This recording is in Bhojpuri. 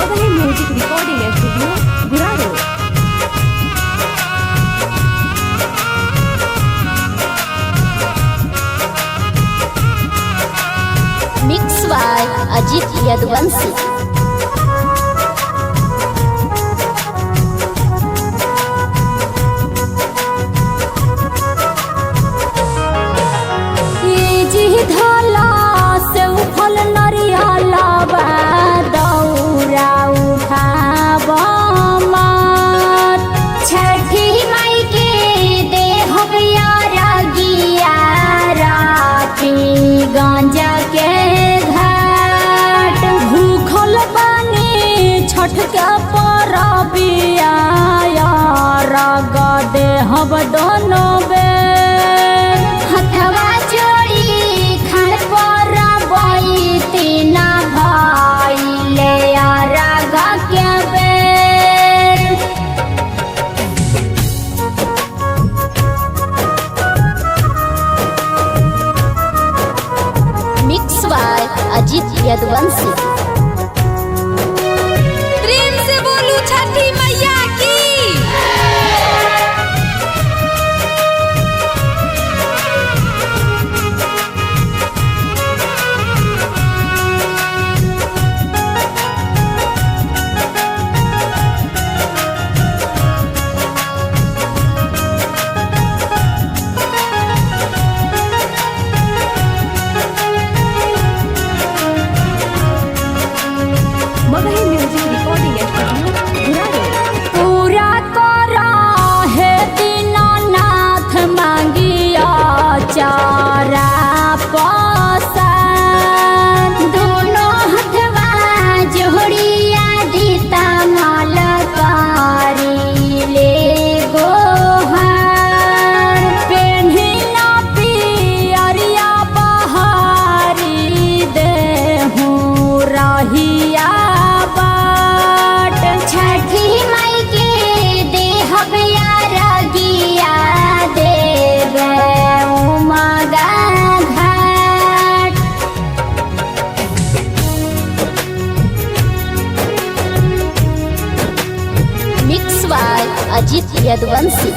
Magahi music recording studio Guraru. Mix by Ajit Yaduvanshi. गांजा के घाट भूखल बानी छठ के परबिया रग दे हम दोनों बेर हथवा जोड़ी खड़ पर बैती ना भइले रग के बेर। Mix by Ajit Yaduvanshi. प्रेम से बोलू छठी मैया की। Magahi music recording studio Guraru. पूरा करा है दीनानाथ मांगिया चारा पसान दोनों हथवा जोड़िया दीता मलकारी ले गोहार पेन्ही ना पियरिया बहारी देहूँ रहिया छठी माई के देहब रगिया देव उमगा घाट। Mix by Ajit Yaduvanshi.